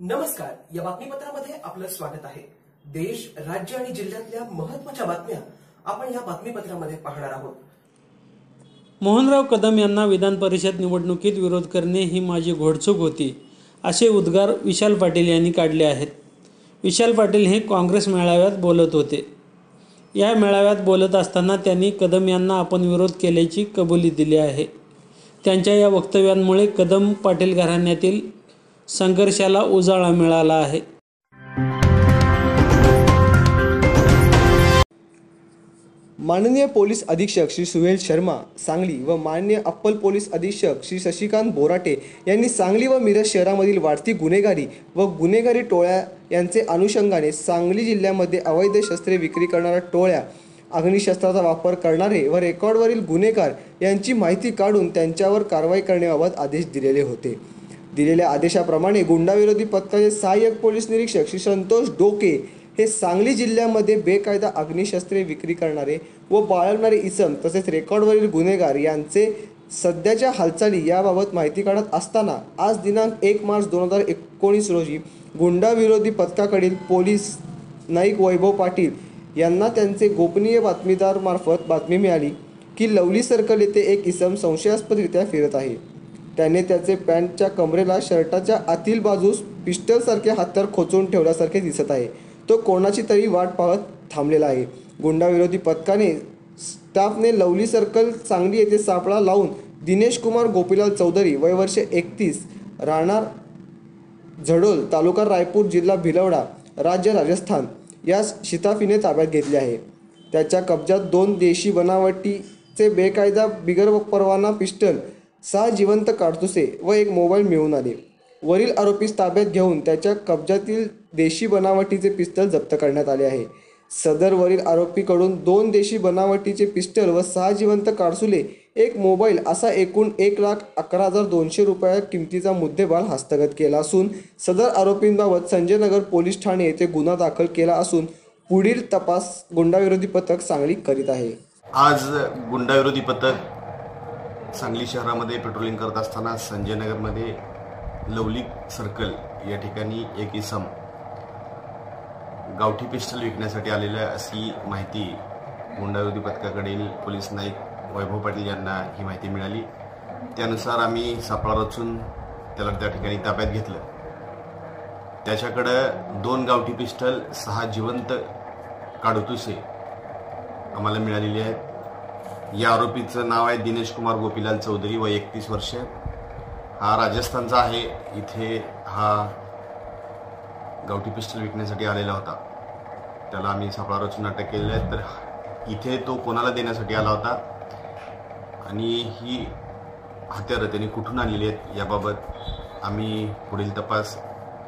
नमस्कार. या बातमीपत्रामध्ये आपलं स्वागत आहे. देश, राज्य आणि जिल्ह्यातल्या महत्त्वाच्या बातम्या आपण या बातमीपत्रामध्ये पाहणार आहोत. मोहनराव कदम यांना विधान परिषद निवडणुकीत विरोध करणे ही माझी घोडचूक होती, असे उद्गार विशाल पाटील यांनी काढले आहेत. विशाल पाटील हे काँग्रेस मेळाव्यात बोलत होते. या मेळाव्यात बोलत असताना त्यांनी कदम यांना आपण विरोध केल्याची कबुली दिली आहे. त्यांच्या या वक्तव्यांमुळे कदम पाटील घराण्यातील संघर्षाला उजाळा मिळाला आहे. माननीय पोलीस अधीक्षक श्री सुहेल शर्मा सांगली व माननीय अप्पर पोलीस अधीक्षक श्री शशिकांत बोराटे यांनी सांगली व मिरज शहरामधील वाढती गुन्हेगारी व गुन्हेगारी टोळ्या यांचे अनुषंगाने सांगली जिल्ह्यामध्ये अवैध शस्त्रे विक्री करणाऱ्या टोळ्या, अग्निशस्त्राचा वापर करणारे व रेकॉर्डवरील गुन्हेगार यांची माहिती काढून त्यांच्यावर कारवाई करण्याबाबत आदेश दिलेले होते. दिलेल्या आदेशाप्रमाणे गुंडाविरोधी पथकाचे सहाय्यक पोलीस निरीक्षक श्री संतोष डोके हे सांगली जिल्ह्यामध्ये बेकायदा अग्निशस्त्रे विक्री करणारे व बाळगणारे इसम तसेच रेकॉर्डवरील गुन्हेगार यांचे सध्याच्या हालचाली याबाबत माहिती काढत असताना आज दिनांक 1 मार्च 2019 रोजी गुंडाविरोधी पथकाकडील पोलीस नाईक वैभव पाटील यांना त्यांचे गोपनीय बातमीदारामार्फत बातमी मिळाली की लवली सर्कल येथे एक इसम संशयास्पदरित्या फिरत आहे. त्याने त्याचे पॅन्टच्या कमरेला शर्टाच्या आतील बाजूस पिस्टलसारखे हत्यार खोचून ठेवल्यासारखे दिसत आहे. तो कोणाची तरी वाट पाहत थांबलेला आहे. गुंडाविरोधी पथकाने स्टाफने लवली सर्कल सांगली येथे सापळा लावून दिनेश कुमार गोपीलाल चौधरी वय वर्ष 31 राहणार झडोल तालुका रायपूर जिल्हा भिलवडा राज्य राजस्थान यास शिताफीने ताब्यात घेतले आहे. त्याच्या कब्जात 2 देशी बनावटीचे बेकायदा बिगर परवाना पिस्टल, 6 जिवंत काडतुसे व एक मोबाईल मिळून आले. वरील आरोपीस ताब्यात घेऊन त्याच्या कब्जातील देशी बनावटीचे पिस्टल जप्त करण्यात आले आहे. सदर वरील आरोपीकडून 2 देशी बनावटीचे पिस्टल व 6 जिवंत काडसुले, एक मोबाईल असा एकूण 1,11,200 रुपया किमतीचा मुद्देमाल हस्तगत केला असून सदर आरोपींबाबत संजय नगर पोलीस ठाणे येथे गुन्हा दाखल केला असून पुढील तपास गुंडाविरोधी पथक सांगली करीत आहे. आज गुंडाविरोधी पथक सांगली शहरामध्ये पेट्रोलिंग करत असताना संजय नगरमध्ये लवली सर्कल या ठिकाणी एक इसम गावठी पिस्टल विकण्यासाठी आलेल्या अशी माहिती गुंडाविरोधी पथकाकडील पोलीस नाईक वैभव पाटील यांना ही माहिती मिळाली. त्यानुसार आम्ही सापळा रचून त्याला त्या ठिकाणी ताब्यात घेतलं. त्याच्याकडं 2 गावठी पिस्टल, 6 जिवंत काडतुसे आम्हाला मिळालेली आहेत. या आरोपीचं नाव आहे दिनेश कुमार गोपीलाल चौधरी वय 31 वर्ष. हा राजस्थानचा आहे. इथे हा गावठी पिस्टल विकण्यासाठी आलेला होता. त्याला आम्ही सापळा रचून अटक केलेली आहे. तर इथे तो कोणाला देण्यासाठी आला होता आणि ही हत्यारं त्यांनी कुठून आणलेली आहेत याबाबत आम्ही पुढील तपास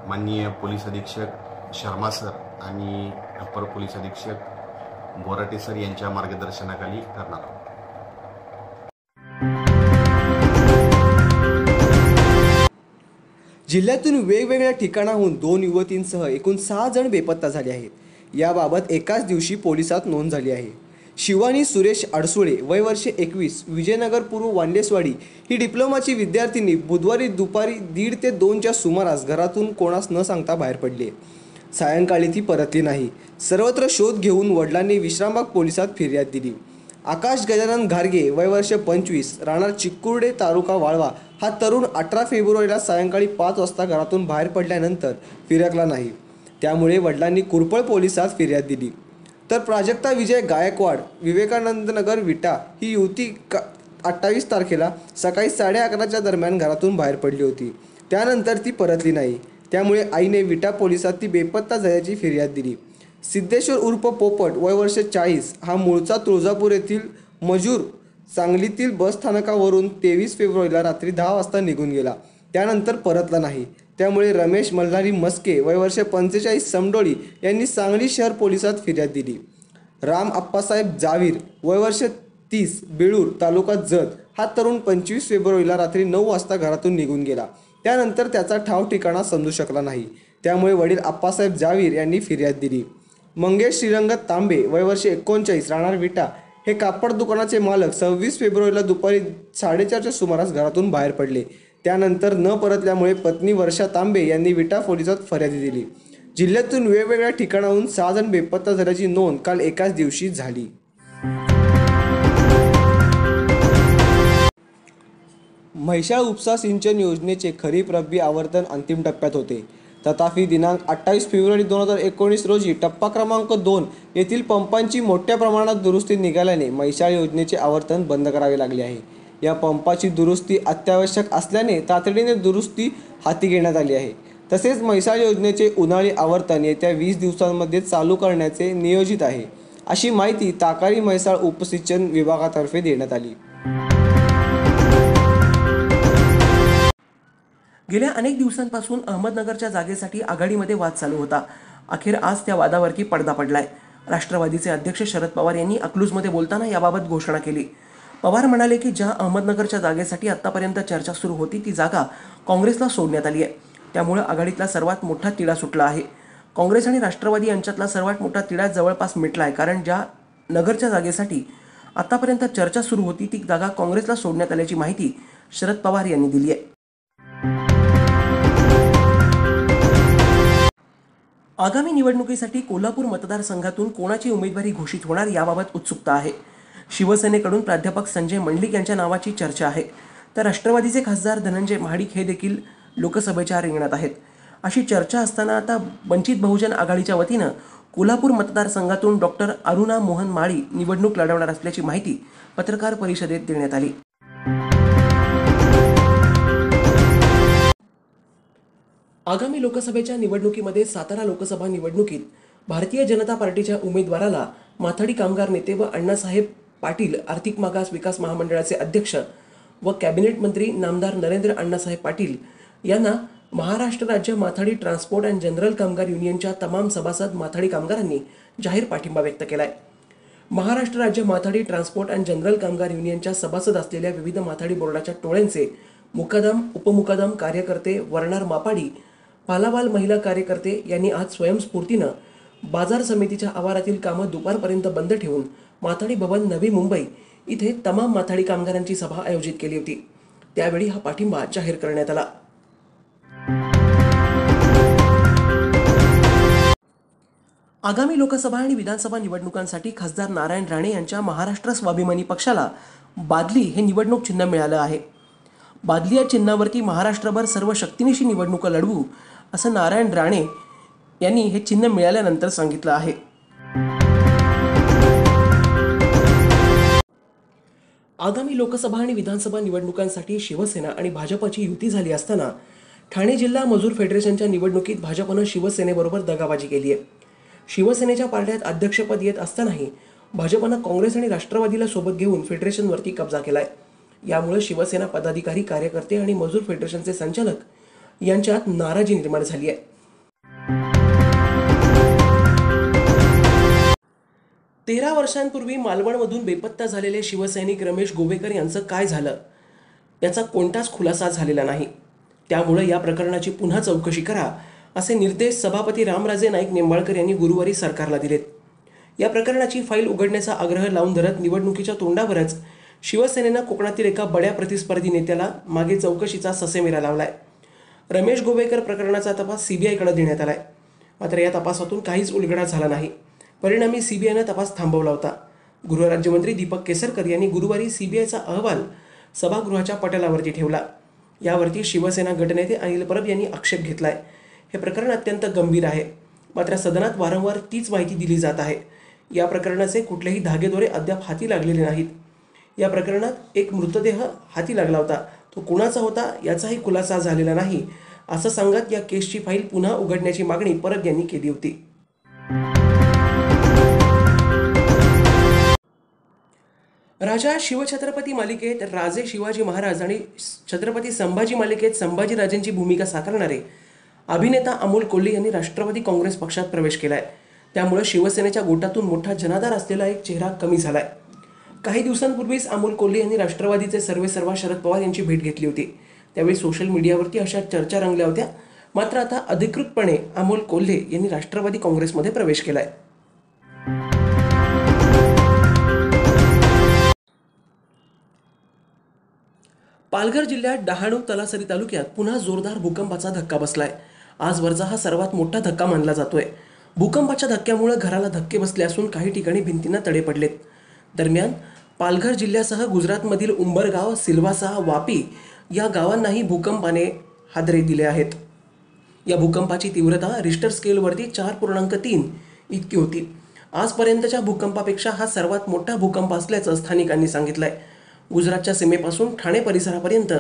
माननीय पोलीस अधीक्षक शर्मा सर आणि अप्पर पोलीस अधीक्षक बोराटे सर यांच्या मार्गदर्शनाखाली करणार आहोत. जिल्ह्यातून वेगवेगळ्या ठिकाणाहून 2 युवतींसह एकूण 6 जण बेपत्ता झाले आहेत. याबाबत एकाच दिवशी पोलिसात नोंद झाली आहे. शिवानी सुरेश अडसुळे वय वर्ष 21 विजयनगर पूर्व वांडेसवाडी ही डिप्लोमाची विद्यार्थिनी बुधवारी दुपारी 1:30 ते 2च्या सुमारास घरातून कोणास न सांगता बाहेर पडली. सायंकाळी ती परतली नाही. सर्वत्र शोध घेऊन वडिलांनी विश्रामबाग पोलिसात फिर्याद दिली. आकाश गजानन घारगे वय वर्ष 25 राहणार चिक्कुर्डे तालुका वाळवा हा तरुण 18 फेब्रुवारीला सायंकाळी 5 वाजता घरातून बाहेर पडल्यानंतर फिरकला नाही. त्यामुळे वडिलांनी कुरपळ पोलिसात फिर्याद दिली. तर प्राजक्ता विजय गायकवाड विवेकानंद नगर विटा ही युवती 28 तारखेला सकाळी 11:30च्या दरम्यान घरातून बाहेर पडली होती. त्यानंतर ती परतली नाही. त्यामुळे आईने विटा पोलिसात ती बेपत्ता झाल्याची फिर्याद दिली. सिद्धेश्वर उर्फ पोपट वय वर्ष 40 हा मूळचा तुळजापूर येथील मजूर सांगलीतील बस स्थानकावरून 23 फेब्रुवारीला रात्री 10 वाजता निघून गेला. त्यानंतर परतला नाही. त्यामुळे रमेश मल्हारी मस्के वय वर्ष 45 समडोळी यांनी सांगली शहर पोलिसात फिर्याद दिली. राम आप्पासाहेब जावीर वय वर्ष 30 बेळूर तालुका जत हा तरुण 25 फेब्रुवारीला रात्री 9 वाजता घरातून निघून गेला. त्यानंतर त्याचा ठाव ठिकाणा समजू शकला नाही. त्यामुळे वडील आप्पासाहेब जावीर यांनी फिर्याद दिली. मंगेश श्रीरंगत तांबे वय वर्ष 39 राहणार विटा हे कापड दुकानाचे मालक 26 फेब्रुवारीला दुपारी 4:30च्या सुमारास घरातून बाहेर पडले. त्यानंतर न परतल्यामुळे पत्नी वर्षा तांबे यांनी विटा पोलिसात फर्यादी दिली. जिल्ह्यातून वेगवेगळ्या ठिकाणाहून 6 जण बेपत्ता झाल्याची नोंद काल एकाच दिवशी झाली. म्हैसाळ उपसा सिंचन योजनेचे खरीप रब्बी आवर्तन अंतिम टप्प्यात होते. तथापि दिनांक 28 फेब्रुवारी 2019 रोजी टप्पा क्रमांक 2 येथील पंपांची मोठ्या प्रमाणात दुरुस्ती निघाल्याने म्हैसाळ योजनेचे आवर्तन बंद करावे लागले आहे. या पंपाची दुरुस्ती अत्यावश्यक असल्याने तातडीने दुरुस्ती हाती घेण्यात आली आहे. तसेच म्हैसाळ योजनेचे उन्हाळी आवर्तन येत्या 20 दिवसांमध्ये चालू करण्याचे नियोजित आहे, अशी माहिती ताकारी म्हैसाळ उपसिंचन विभागातर्फे देण्यात आली. गेल्या अनेक दिवसांपासून अहमदनगरच्या जागेसाठी आघाडीमध्ये वाद चालू होता. अखेर आज त्या वादावरती पडदा पडलाय. राष्ट्रवादीचे अध्यक्ष शरद पवार यांनी अकलूजमध्ये बोलताना याबाबत घोषणा केली. पवार म्हणाले की ज्या अहमदनगरच्या जागेसाठी आतापर्यंत चर्चा सुरू होती ती जागा काँग्रेसला सोडण्यात आली आहे. त्यामुळे आघाडीतला सर्वात मोठा तिढा सुटला आहे. काँग्रेस आणि राष्ट्रवादी यांच्यातला सर्वात मोठा तिढा जवळपास मिटला आहे, कारण ज्या नगरच्या जागेसाठी आतापर्यंत चर्चा सुरू होती ती जागा काँग्रेसला सोडण्यात आल्याची माहिती शरद पवार यांनी दिली आहे. आगामी निवडणुकीसाठी कोल्हापूर मतदारसंघातून कोणाची उमेदवारी घोषित होणार याबाबत उत्सुकता आहे. शिवसेनेकडून प्राध्यापक संजय मंडलिक यांच्या नावाची चर्चा आहे, तर राष्ट्रवादीचे खासदार धनंजय महाडिक हे देखील लोकसभेच्या रिंगणात आहेत. अशी चर्चा असताना आता वंचित बहुजन आघाडीच्या वतीनं कोल्हापूर मतदारसंघातून डॉक्टर अरुणा मोहन माळी निवडणूक लढवणार असल्याची माहिती पत्रकार परिषदेत देण्यात आली. आगामी लोकसभेच्या निवडणुकीमध्ये सातारा लोकसभा निवडणुकीत भारतीय जनता पार्टीच्या उमेदवाराला माथाडी कामगार नेते व अण्णासाहेब पाटील आर्थिक मागास विकास महामंडळाचे अध्यक्ष व कॅबिनेट मंत्री नामदार नरेंद्र अण्णासाहेब पाटील यांना महाराष्ट्र राज्य माथाडी ट्रान्सपोर्ट अँड जनरल कामगार युनियनच्या तमाम सभासद माथाडी कामगारांनी जाहीर पाठिंबा व्यक्त केलाय. महाराष्ट्र राज्य माथाडी ट्रान्सपोर्ट अँड जनरल कामगार युनियनच्या सभासद असलेल्या विविध माथाडी बोर्डाच्या टोळ्यांचे मुकादम, उपमुकादम कार्यकर्ते, वर्णार मापाडी, पालावाल महिला कार्यकर्ते यांनी आज स्वयंस्फूर्तीनं बाजार समितीच्या आवारातील कामं दुपारपर्यंत बंद ठेवून माथाडी भवन नवी मुंबई इथे तमाम माथाडी कामगारांची सभा आयोजित केली होती. त्यावेळी हा पाठिंबा जाहीर करण्यात आला. आगामी लोकसभा आणि विधानसभा निवडणुकांसाठी खासदार नारायण राणे यांच्या महाराष्ट्र स्वाभिमानी पक्षाला बादली हे निवडणूक चिन्ह मिळालं आहे. बादली या चिन्हावरती महाराष्ट्रभर सर्व शक्तीनिशी निवडणुका लढवू असं नारायण राणे यांनी हे चिन्ह मिळाल्यानंतर सांगितलं आहे. आगामी लोकसभा आणि विधानसभा निवडणुकांसाठी शिवसेना आणि भाजपची युती झाली असताना ठाणे जिल्हा मजूर फेडरेशनच्या निवडणुकीत भाजपनं शिवसेनेबरोबर दगाबाजी केली आहे. शिवसेनेच्या पारड्यात अध्यक्षपद येत असतानाही भाजपनं काँग्रेस आणि राष्ट्रवादीला सोबत घेऊन फेडरेशनवरती कब्जा केलाय. यामुळे शिवसेना पदाधिकारी, कार्यकर्ते आणि मजूर फेडरेशनचे संचालक यांच्यात नाराजी निर्माण झाली आहे. 13 वर्षांपूर्वी मालवणमधून बेपत्ता झालेले शिवसैनिक रमेश गोवेकर यांचं काय झालं याचा कोणताच खुलासा झालेला नाही. त्यामुळे या प्रकरणाची पुन्हा चौकशी करा असे निर्देश सभापती रामराजे नाईक निंबाळकर यांनी गुरुवारी सरकारला दिलेत. या प्रकरणाची फाईल उघडण्याचा आग्रह लावून धरत निवडणुकीच्या तोंडावरच शिवसेनेनं कोकणातील एका बड्या प्रतिस्पर्धी नेत्याला मागे चौकशीचा ससेमिरा लावलाय. रमेश गोवेकर प्रकरणाचा तपास सीबीआयकडे देण्यात आलाय. मात्र या तपासातून काहीच उलगडा झाला नाही. परिणामी सीबीआयनं तपास थांबवला होता. गृहराज्यमंत्री दीपक केसरकर यांनी गुरुवारी सीबीआयचा अहवाल सभागृहाच्या पटलावरती ठेवला. यावरती शिवसेना गटनेते अनिल परब यांनी आक्षेप घेतलाय. हे प्रकरण अत्यंत गंभीर आहे. मात्र सदनात वारंवार तीच माहिती दिली जात आहे. या प्रकरणाचे कुठलेही धागेदोरे अद्याप हाती लागलेले नाहीत. या प्रकरणात एक मृतदेह हाती लागला होता. तो कुणाचा होता याचाही खुलासा झालेला नाही असं सांगत या केसची फाईल पुन्हा उघडण्याची मागणी परब यांनी केली होती. राजा शिवछत्रपती मालिकेत राजे शिवाजी महाराज आणि छत्रपती संभाजी मालिकेत संभाजीराजेंची भूमिका साकारणारे अभिनेता अमोल कोल्हे यांनी राष्ट्रवादी काँग्रेस पक्षात प्रवेश केलाय. त्यामुळे शिवसेनेच्या गोटातून मोठा जनाधार असलेला एक चेहरा कमी झालाय. काही दिवसांपूर्वीच अमोल कोल्हे यांनी राष्ट्रवादीचे सर्वेसर्वा शरद पवार यांची भेट घेतली होती. त्यावेळी सोशल मीडियावरती अशा चर्चा रंगल्या होत्या. मात्र आता अधिकृतपणे अमोल कोल्हे यांनी राष्ट्रवादी काँग्रेसमध्ये प्रवेश केलाय. पालघर जिल्ह्यात डहाणू तलासरी तालुक्यात पुन्हा जोरदार भूकंपाचा धक्का बसलाय. आजवरचा हा सर्वात मोठा धक्का मानला जातोय. भूकंपाच्या धक्क्यामुळे घराला धक्के बसले असून काही ठिकाणी भिंतींना तडे पडलेत. दरम्यान पालघर जिल्ह्यासह गुजरातमधील उंबरगाव, सिल्वासा, वापी या गावांनाही भूकंपाने हादरे दिले आहेत. या भूकंपाची तीव्रता रिश्टर स्केलवरती 4.3 इतकी होती. आजपर्यंतच्या भूकंपापेक्षा हा सर्वात मोठा भूकंप असल्याचं स्थानिकांनी सांगितलंय. गुजरातच्या सीमेपासून ठाणे परिसरापर्यंत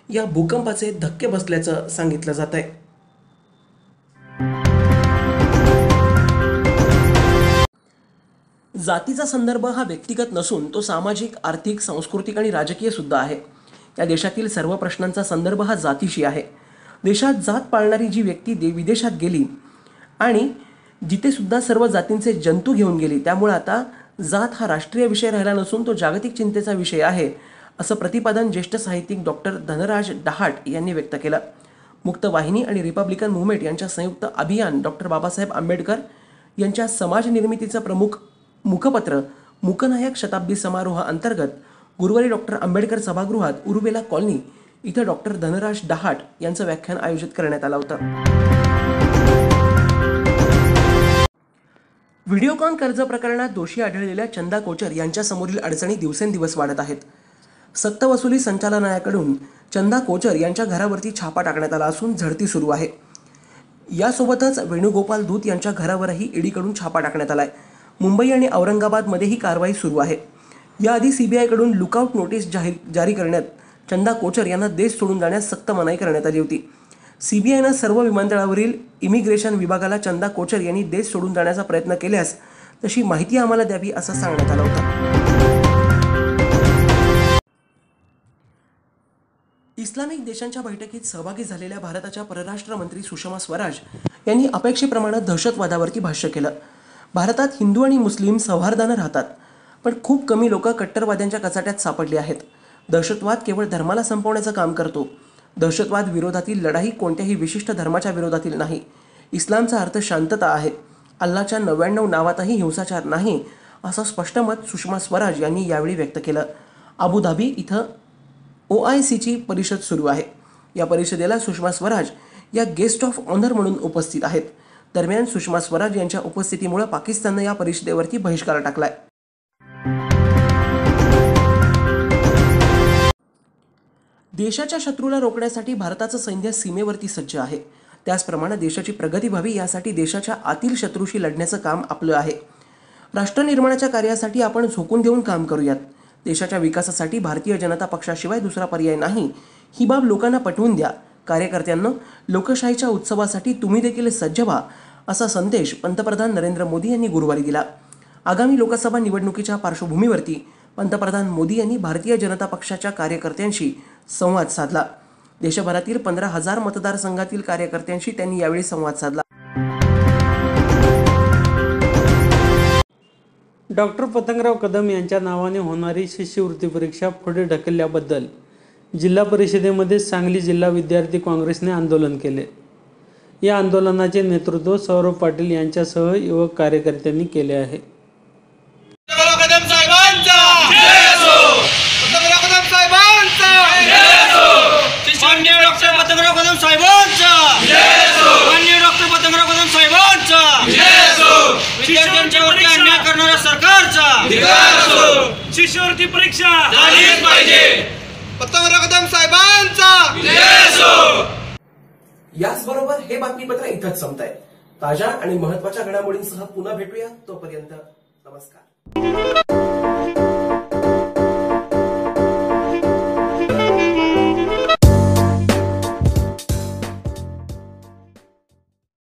या भूकंपाचे धक्के बसल्याचं सांगितलं जात आहे. जातीचा संदर्भ हा व्यक्तिगत नसून तो सामाजिक, आर्थिक, सांस्कृतिक आणि राजकीय सुद्धा आहे. या देशातील सर्व प्रश्नांचा संदर्भ हा जातीशी आहे. देशात जात पाळणारी जी व्यक्ती विदेशात गेली आणि जिथे सुद्धा सर्व जातींचे जंतू घेऊन गेली, त्यामुळे आता जात हा राष्ट्रीय विषय राहिला नसून तो जागतिक चिंतेचा विषय आहे, असं प्रतिपादन ज्येष्ठ साहित्यिक डॉक्टर धनराज डहाट यांनी व्यक्त केलं. मुक्त वाहिनी आणि रिपब्लिकन मुव्हमेंट यांच्या संयुक्त अभियान डॉक्टर बाबासाहेब आंबेडकर यांच्या समाज निर्मितीचं प्रमुख मुखपत्र मुकनायक शताब्दी समारोह अंतर्गत गुरुवारी डॉक्टर आंबेडकर सभागृहात उरुबेला कॉलनी इथं डॉक्टर धनराज डहाट यांचं व्याख्यान आयोजित करण्यात आलं होतं. व्हिडिओकॉन कर्ज प्रकरणात दोषी आढळलेल्या चंदा कोचर यांच्यासमोरील अडचणी दिवसेंदिवस वाढत आहेत. सक्तवसुली संचालनालयाकडून चंदा कोचर यांच्या घरावरती छापा टाकण्यात आला असून झडती सुरू आहे. यासोबतच वेणुगोपाल धूत यांच्या घरावरही ईडीकडून छापा टाकण्यात आलाय. मुंबई आणि औरंगाबादमध्येही कारवाई सुरू आहे. याआधी सीबीआयकडून लुकआउट नोटीस जारी करण्यात चंदा कोचर यांना देश सोडून जाण्यास सक्त मनाई करण्यात आली होती. सीबीआयनं सर्व विमानतळावरील इमिग्रेशन विभागाला चंदा कोचर यांनी देश सोडून जाण्याचा प्रयत्न केल्यास तशी माहिती आम्हाला द्यावी असं सांगण्यात आलं होतं. इस्लामिक देशांच्या बैठकीत सहभागी झालेल्या भारताच्या परराष्ट्र मंत्री सुषमा स्वराज यांनी अपेक्षेप्रमाणे दहशतवादावरती भाष्य केलं. भारतात हिंदू आणि मुस्लिम सौहार्दानं राहतात, पण खूप कमी लोक कट्टरवाद्यांच्या कचाट्यात सापडली आहेत. दहशतवाद केवळ धर्माला संपवण्याचं काम करतो. दहशतवाद विरोधातील लढाई कोणत्याही विशिष्ट धर्माच्या विरोधातील नाही. इस्लामचा अर्थ शांतता आहे. अल्लाच्या 99 नावातही हिंसाचार नाही, असं स्पष्ट मत सुषमा स्वराज यांनी यावेळी व्यक्त केलं. अबुधाबी इथं OICची परिषद सुरू आहे. या परिषदेला सुषमा स्वराज या गेस्ट ऑफ ऑनर म्हणून उपस्थित आहेत. दरम्यान सुषमा स्वराज यांच्या उपस्थितीमुळे पाकिस्ताननं या परिषदेवरती बहिष्कार टाकलाय. देशाच्या शत्रूला रोखण्यासाठी भारताचं सैन्य सीमेवरती सज्ज आहे. त्याचप्रमाणे देशाची प्रगती व्हावी यासाठी देशाच्या आतील शत्रूशी लढण्याचं काम आपलं आहे. राष्ट्रनिर्माणाच्या कार्यासाठी आपण झोकून देऊन काम करूयात. देशाच्या विकासासाठी भारतीय जनता पक्षाशिवाय दुसरा पर्याय नाही, ही बाब लोकांना पटवून द्या. कार्यकर्त्यांना लोकशाहीच्या उत्सवासाठी तुम्ही देखील सज्ज व्हा, असा संदेश पंतप्रधान नरेंद्र मोदी यांनी गुरुवारी दिला. आगामी लोकसभा निवडणुकीच्या पार्श्वभूमीवरती पंतप्रधान मोदी यांनी भारतीय जनता पक्षाच्या कार्यकर्त्यांशी संवाद साधला. देशभरातील 15,000 मतदारसंघातील कार्यकर्त्यांशी त्यांनी यावेळी संवाद साधला. डॉक्टर पतंगराव कदम यांच्या नावाने होणारी शिष्यवृत्ती परीक्षा पुढे ढकलल्याबद्दल जिल्हा परिषदेमध्ये सांगली जिल्हा विद्यार्थी काँग्रेसने आंदोलन केले. या आंदोलनाचे नेतृत्व सौरभ पाटील यांच्यासह युवक कार्यकर्त्यांनी केले आहे. शिष्यवृत्ती परीक्षा झालीच पाहिजे. पतंगराव कदम साहेबांचा. याचबरोबर हे बातमीपत्र इथंच संपतंय. ताज्या आणि महत्त्वाच्या घडामोडींसह पुन्हा भेटूया. तोपर्यंत नमस्कार.